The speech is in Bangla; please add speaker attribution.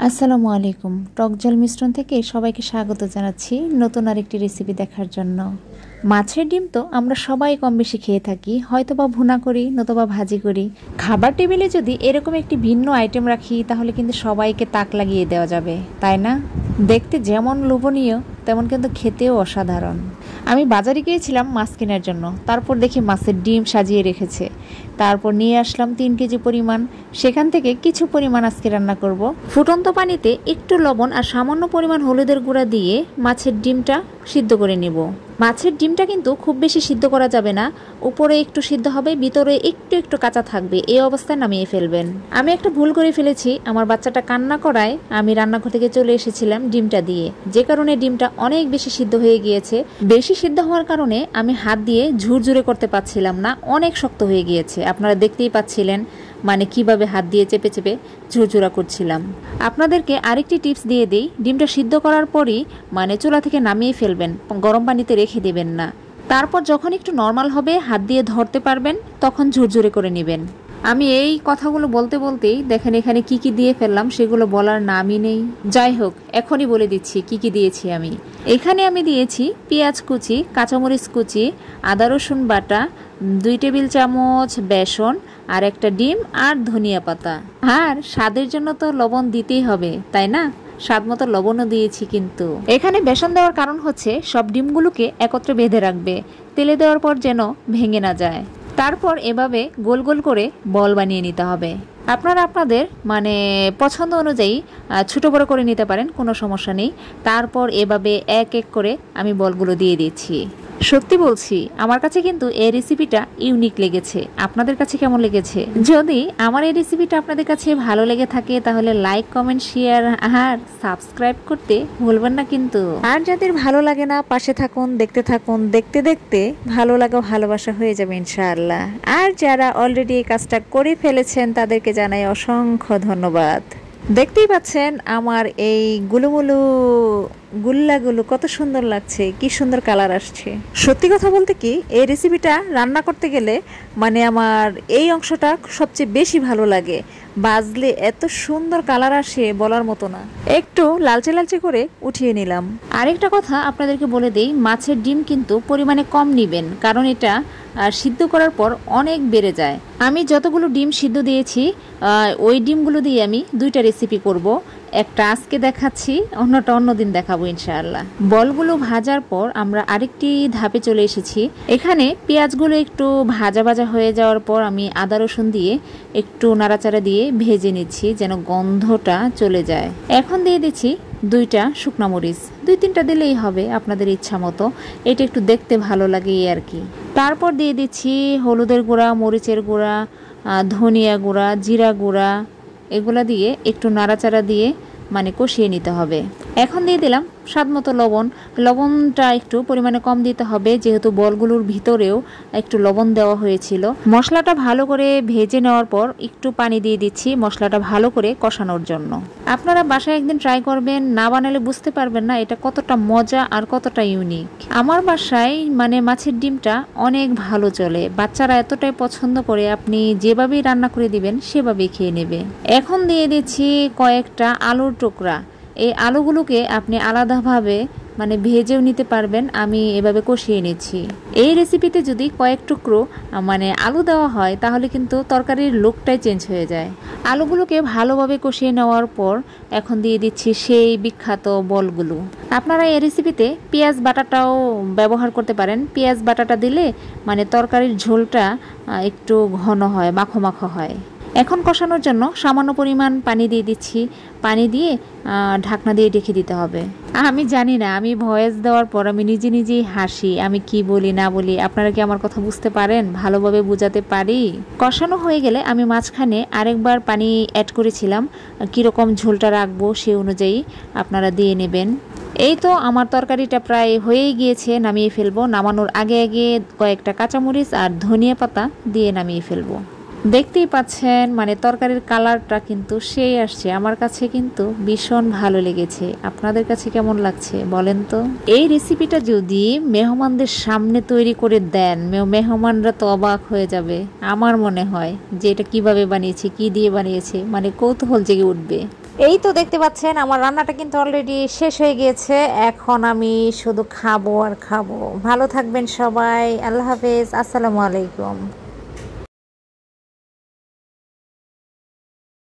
Speaker 1: আসসালামু আলাইকুম। টক ঝাল মিশ্রণ থেকে সবাইকে স্বাগত জানাচ্ছি নতুন আরেকটি রেসিপি দেখার জন্য। মাছের ডিম তো আমরা সবাই কম বেশি খেয়ে থাকি, হয়তোবা ভুনা করি নতুবা ভাজি করি। খাবার টেবিলে যদি এরকম একটি ভিন্ন আইটেম রাখি তাহলে কিন্তু সবাইকে তাক লাগিয়ে দেওয়া যাবে, তাই না? দেখতে যেমন লোভনীয় তেমন কিন্তু খেতেও অসাধারণ। আমি বাজারে গিয়েছিলাম মাছ কেনার জন্য, তারপর দেখি মাছের ডিম সাজিয়ে রেখেছে। তারপর নিয়ে আসলাম 3 কেজি পরিমাণ। সেখান থেকে কিছু পরিমাণ আজকে রান্না করব। ফুটন্ত পানিতে একটু লবণ আর সামান্য পরিমাণ হলুদের গুঁড়া দিয়ে মাছের ডিমটা সিদ্ধ করে নেব। মাছের ডিমটা কিন্তু খুব বেশি সিদ্ধ করা যাবে না, উপরে একটু সিদ্ধ হবে, ভিতরে একটু একটু কাঁচা থাকবে, এই অবস্থায় নামিয়ে ফেলবেন। আমি একটা ভুল করে ফেলেছি, আমার বাচ্চাটা কান্না করায় আমি রান্নাঘর থেকে চলে এসেছিলাম ডিমটা দিয়ে, যে কারণে ডিমটা অনেক বেশি সিদ্ধ হয়ে গিয়েছে। বেশি সিদ্ধ হওয়ার কারণে আমি হাত দিয়ে ঝুরঝুরে করতে পারছিলাম না, অনেক শক্ত হয়ে গিয়েছে। আপনারা দেখতেই পাচ্ছিলেন মানে কিভাবে হাত দিয়ে চেপে চেপে ঝুরঝুরা করছিলাম। আপনাদেরকে আরেকটি টিপস দিয়ে দিই, ডিমটা সিদ্ধ করার পরই মানে চুলা থেকে নামিয়ে ফেলবেন, গরম পানিতে রেখে দেবেন না। তারপর যখন একটু নর্মাল হবে, হাত দিয়ে ধরতে পারবেন, তখন ঝুরঝুরে করে নেবেন। আমি এই কথাগুলো বলতে বলতেই দেখেন এখানে কি কি দিয়ে ফেললাম, সেগুলো বলার নামই নেই। যাই হোক, এখনই বলে দিচ্ছি কি কি দিয়েছি আমি। এখানে আমি দিয়েছি পেঁয়াজ কুচি, কাঁচামরিচ কুচি, আদা রসুন বাটা, 2 টেবিল চামচ বেসন, আর একটা ডিম, আর ধনিয়া পাতা। আর স্বাদের জন্য তো লবণ দিতেই হবে, তাই না? স্বাদ মতো লবণও দিয়েছি। কিন্তু এখানে বেসন দেওয়ার কারণ হচ্ছে সব ডিমগুলোকে একত্রে বেঁধে রাখবে, তেলে দেওয়ার পর যেন ভেঙে না যায়। তারপর এভাবে গোল গোল করে বল বানিয়ে নিতে হবে। আপনারা আপনাদের মানে পছন্দ অনুযায়ী ছোট বড় করে নিতে পারেন, কোনো সমস্যা নেই। তারপর এভাবে এক এক করে আমি বলগুলো দিয়ে দিচ্ছি। সত্যি বলছি, আমার কাছে কিন্তু এই রেসিপিটা ইউনিক লেগেছে। আপনাদের কাছে কেমন লেগেছে? যদি আমার এই রেসিপিটা আপনাদের কাছে ভালো লেগে থাকে তাহলে লাইক, কমেন্ট, শেয়ার আর সাবস্ক্রাইব করতে ভুলবেন না কিন্তু। আর যাদের ভালো লাগে না, পাশে থাকুন, দেখতে থাকুন, দেখতে দেখতে ভালো লাগা ভালোবাসা হয়ে যাবে ইনশাআল্লাহ। আর যারা অলরেডি এই কাজটা করে ফেলেছেন তাদেরকে জানাই অসংখ্য ধন্যবাদ। দেখতেই পাচ্ছেন আমার এই গুলুমুলু গুল্লাগুলো কত সুন্দর লাগছে, কি সুন্দর কালার আসছে। সত্যি কথা বলতে কি, এই রেসিপিটা রান্না করতে গেলে মানে আমার এই অংশটা সবচেয়ে বেশি ভালো লাগে। বাজলে এত সুন্দর কালার আসে বলার মতো না। একটু লালচে লালচে করে উঠিয়ে নিলাম। আরেকটা কথা আপনাদেরকে বলে দেই, মাছের ডিম কিন্তু পরিমাণে কম নেবেন, কারণ এটা সিদ্ধ করার পর অনেক বেড়ে যায়। আমি যতগুলো ডিম সিদ্ধ দিয়েছি ওই ডিমগুলো দিয়ে আমি 2টা রেসিপি করব। একটা আজকে দেখাচ্ছি, অন্যটা অন্যদিন দেখাবো ইনশাআল্লাহ। বলগুলো ভাজার পর আমরা আরেকটি ধাপে চলে এসেছি। এখানে পেঁয়াজগুলো একটু ভাজা ভাজা হয়ে যাওয়ার পর আমি আদা রসুন দিয়ে একটু নাড়াচাড়া দিয়ে ভেজে নিচ্ছি যেন গন্ধটা চলে যায়। এখন দিয়ে দিচ্ছি 2টা শুকনা মরিচ, 2-3টা দিলেই হবে আপনাদের ইচ্ছা মতো, এটা একটু দেখতে ভালো লাগে এই আর কি। তারপর দিয়ে দিচ্ছি হলুদের গুঁড়া, মরিচের গুঁড়া, ধনিয়া গুঁড়া, জিরা গুঁড়া, এগুলা দিয়ে একটু নাড়াচাড়া দিয়ে মানে কষিয়ে নিতে হবে। এখন দিয়ে দিলাম স্বাদ মতো লবণ। লবণটা একটু পরিমাণে কম দিতে হবে, যেহেতু বলগুলোর ভিতরেও একটু লবণ দেওয়া হয়েছিল। মশলাটা ভালো করে ভেজে নেওয়ার পর একটু পানি দিয়ে দিচ্ছি মশলাটা ভালো করে কষানোর জন্য। আপনারা বাসায় একদিন ট্রাই করবেন, না বানালে বুঝতে পারবেন না এটা কতটা মজা আর কতটা ইউনিক। আমার বাসায় মানে মাছের ডিমটা অনেক ভালো চলে, বাচ্চারা এতটাই পছন্দ করে, আপনি যেভাবেই রান্না করে দিবেন সেভাবেই খেয়ে নেবে। এখন দিয়ে দিচ্ছি কয়েকটা আলুর টুকরা। এই আলুগুলোকে আপনি আলাদাভাবে মানে ভেজেও নিতে পারবেন, আমি এভাবে কষিয়ে নিচ্ছি। এই রেসিপিতে যদি কয়েক টুকরো মানে আলু দেওয়া হয় তাহলে কিন্তু তরকারির লুকটাই চেঞ্জ হয়ে যায়। আলুগুলোকে ভালোভাবে কষিয়ে নেওয়ার পর এখন দিয়ে দিচ্ছি সেই বিখ্যাত বলগুলো। আপনারা এই রেসিপিতে পেঁয়াজ বাটাটাও ব্যবহার করতে পারেন। পেঁয়াজ বাটাটা দিলে মানে তরকারির ঝোলটা একটু ঘন হয়, মাখো মাখো হয়। এখন কষানোর জন্য সামান্য পরিমাণ পানি দিয়ে দিচ্ছি। পানি দিয়ে ঢাকনা দিয়ে ঢেকে দিতে হবে। আমি জানি না, আমি ভয়েস দেওয়ার পর আমি নিজে নিজেই হাসি, আমি কি বলি না বলি। আপনারা কি আমার কথা বুঝতে পারেন? ভালোভাবে বোঝাতে পারি? কষানো হয়ে গেলে আমি মাঝখানে আরেকবার পানি অ্যাড করেছিলাম, কীরকম ঝোলটা রাখবো সে অনুযায়ী আপনারা দিয়ে নেবেন। এই তো আমার তরকারিটা প্রায় হয়েই গিয়েছে, নামিয়ে ফেলবো। নামানোর আগে আগে কয়েকটা কাঁচামরিচ আর ধনিয়া পাতা দিয়ে নামিয়ে ফেলবো। দেখতেই পাচ্ছেন মানে তরকারির কালারটা কিন্তু সেই আসছে, আমার কাছে কিন্তু ভীষণ ভালো লেগেছে। আপনাদের কাছে কেমন লাগছে বলেন তো? এই রেসিপিটা যদি মেহমানদের সামনে তৈরি করে দেন, মেহমানরা তো অবাক হয়ে যাবে। আমার মনে হয় যে এটা কিভাবে বানিয়েছে, কি দিয়ে বানিয়েছে, মানে কৌতূহল জেগে উঠবে। এই তো দেখতে পাচ্ছেন আমার রান্নাটা কিন্তু অলরেডি শেষ হয়ে গিয়েছে। এখন আমি শুধু খাবো আর খাবো। ভালো থাকবেন সবাই। আল্লাহ হাফেজ। আসসালামু আলাইকুম।